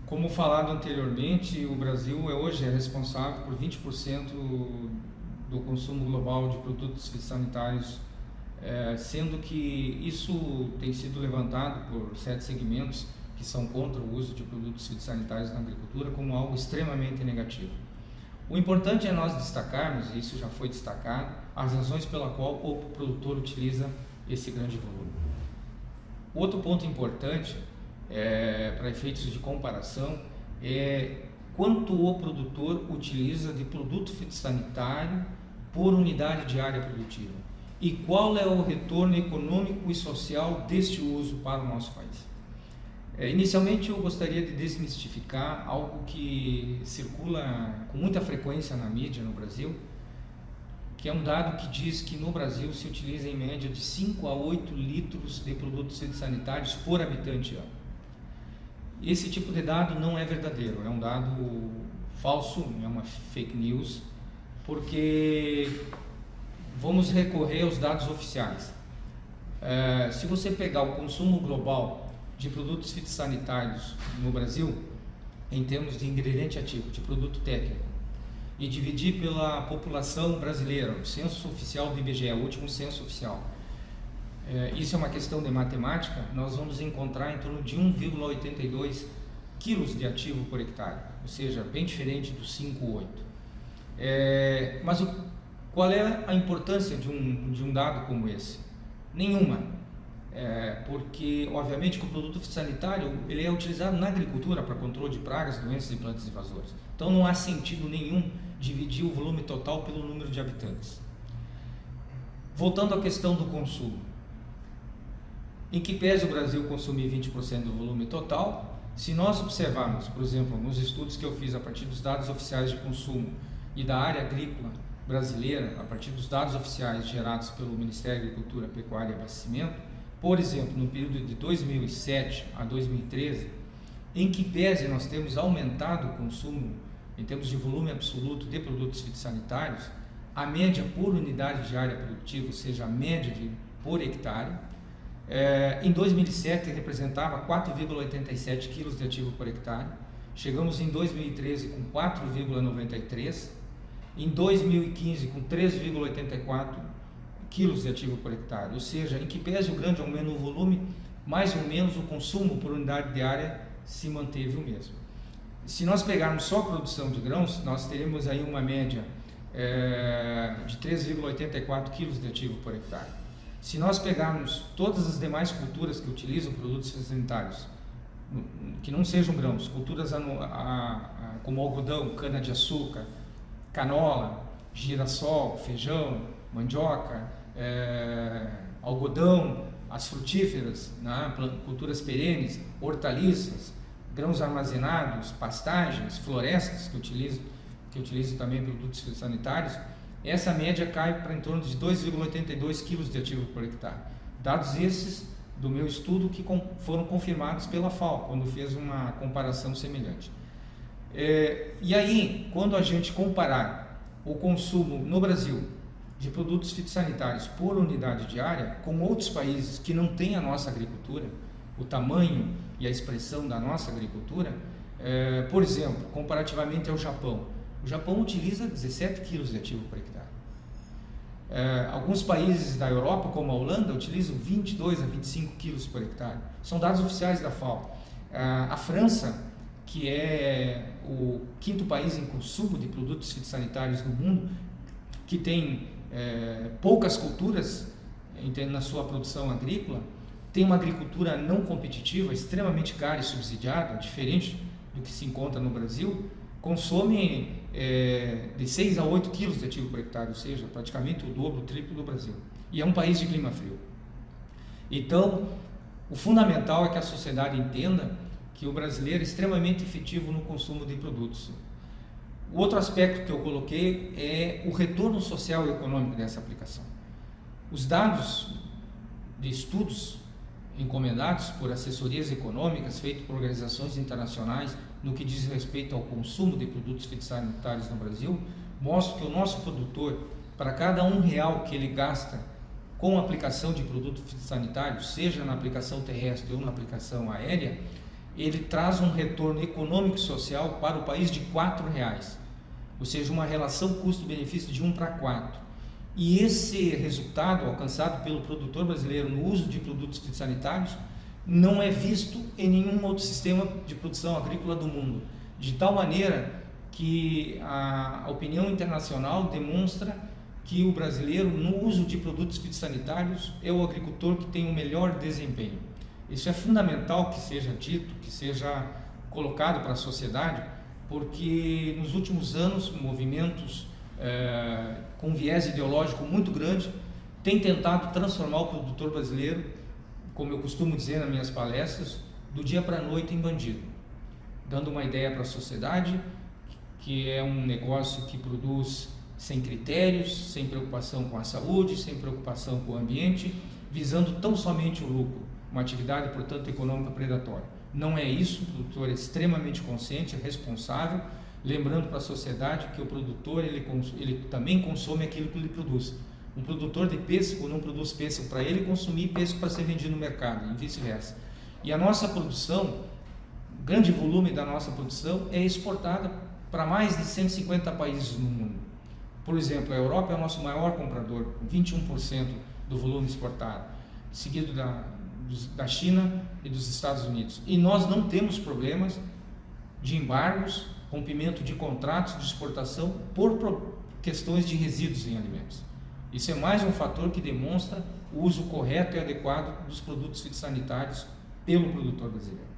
Como falado anteriormente, o Brasil hoje é responsável por 20% do consumo global de produtos fitossanitários, sendo que isso tem sido levantado por 7 segmentos que são contra o uso de produtos fitossanitários na agricultura como algo extremamente negativo. O importante é nós destacarmos, e isso já foi destacado, as razões pela qual o produtor utiliza esse grande volume. Outro ponto importante, para efeitos de comparação, é quanto o produtor utiliza de produto fitossanitário por unidade de área produtiva e qual é o retorno econômico e social deste uso para o nosso país. Inicialmente eu gostaria de desmistificar algo que circula com muita frequência na mídia no Brasil, que é um dado que diz que no Brasil se utiliza em média de 5 a 8 litros de produtos fitossanitários por habitante ano. Esse tipo de dado não é verdadeiro, é um dado falso, é uma fake news, porque vamos recorrer aos dados oficiais. Se você pegar o consumo global de produtos fitossanitários no Brasil, em termos de ingrediente ativo, de produto técnico, e dividir pela população brasileira, o censo oficial do IBGE, o último censo oficial, isso é uma questão de matemática, nós vamos encontrar em torno de 1,82 quilos de ativo por hectare, ou seja, bem diferente do 5,8. Mas qual é a importância de um dado como esse? Nenhuma. Porque, obviamente, que o produto fitossanitário ele é utilizado na agricultura para controle de pragas, doenças e plantas invasoras. Então, não há sentido nenhum dividir o volume total pelo número de habitantes. Voltando à questão do consumo. Em que pese o Brasil consumir 20% do volume total, se nós observarmos, por exemplo, nos estudos que eu fiz a partir dos dados oficiais de consumo e da área agrícola brasileira, a partir dos dados oficiais gerados pelo Ministério da Agricultura, Pecuária e Abastecimento, por exemplo, no período de 2007 a 2013, em que pese nós temos aumentado o consumo em termos de volume absoluto de produtos fitossanitários, a média por unidade de área produtiva, ou seja, a média por hectare, em 2007 representava 4,87 kg de ativo por hectare, chegamos em 2013 com 4,93, em 2015 com 3,84 quilos de ativo por hectare, ou seja, em que pese o grande aumento no volume, mais ou menos o consumo por unidade de área se manteve o mesmo. Se nós pegarmos só a produção de grãos, nós teremos aí uma média de 3,84 quilos de ativo por hectare. Se nós pegarmos todas as demais culturas que utilizam produtos fitossanitários, que não sejam grãos, culturas como algodão, cana-de-açúcar, canola, girassol, feijão, mandioca, algodão, as frutíferas, né, culturas perenes, hortaliças, grãos armazenados, pastagens, florestas que utilizam também produtos fitossanitários, essa média cai para em torno de 2,82 kg de ativo por hectare. Dados esses do meu estudo que foram confirmados pela FAO, quando fez uma comparação semelhante. E aí, quando a gente comparar o consumo no Brasil de produtos fitossanitários por unidade de área com outros países que não têm a nossa agricultura, o tamanho e a expressão da nossa agricultura, por exemplo, comparativamente ao Japão, o Japão utiliza 17 kg de ativo por hectare. Alguns países da Europa, como a Holanda, utilizam 22 a 25 kg por hectare. São dados oficiais da FAO. A França, que é o 5º país em consumo de produtos fitossanitários no mundo, que tem poucas culturas na sua produção agrícola, tem uma agricultura não competitiva, extremamente cara e subsidiada, diferente do que se encontra no Brasil, consome de 6 a 8 quilos de ativo por hectare, ou seja, praticamente o dobro, o triplo do Brasil. E é um país de clima frio. Então, o fundamental é que a sociedade entenda que o brasileiro é extremamente efetivo no consumo de produtos. O outro aspecto que eu coloquei é o retorno social e econômico dessa aplicação. Os dados de estudos encomendados por assessorias econômicas feitos por organizações internacionais no que diz respeito ao consumo de produtos fitossanitários no Brasil mostram que o nosso produtor, para cada R$1 que ele gasta com a aplicação de produto fitossanitário, seja na aplicação terrestre ou na aplicação aérea, ele traz um retorno econômico e social para o país de R$4, ou seja, uma relação custo-benefício de 1 para 4. E esse resultado alcançado pelo produtor brasileiro no uso de produtos fitossanitários não é visto em nenhum outro sistema de produção agrícola do mundo, de tal maneira que a opinião internacional demonstra que o brasileiro, no uso de produtos fitossanitários, é o agricultor que tem o melhor desempenho. Isso é fundamental que seja dito, que seja colocado para a sociedade, porque nos últimos anos movimentos com viés ideológico muito grande têm tentado transformar o produtor brasileiro, como eu costumo dizer nas minhas palestras, do dia para a noite em bandido, dando uma ideia para a sociedade que é um negócio que produz sem critérios, sem preocupação com a saúde, sem preocupação com o ambiente, visando tão somente o lucro, uma atividade, portanto, econômica predatória. Não é isso, o produtor é extremamente consciente, responsável, lembrando para a sociedade que o produtor ele também consome aquilo que ele produz. Um produtor de pêssego não produz pêssego para ele consumir pêssego para ser vendido no mercado, e vice-versa. E a nossa produção, o grande volume da nossa produção é exportada para mais de 150 países no mundo. Por exemplo, a Europa é o nosso maior comprador, 21% do volume exportado, seguido da China e dos Estados Unidos. E nós não temos problemas de embargos, rompimento de contratos de exportação por questões de resíduos em alimentos. Isso é mais um fator que demonstra o uso correto e adequado dos produtos fitossanitários pelo produtor brasileiro.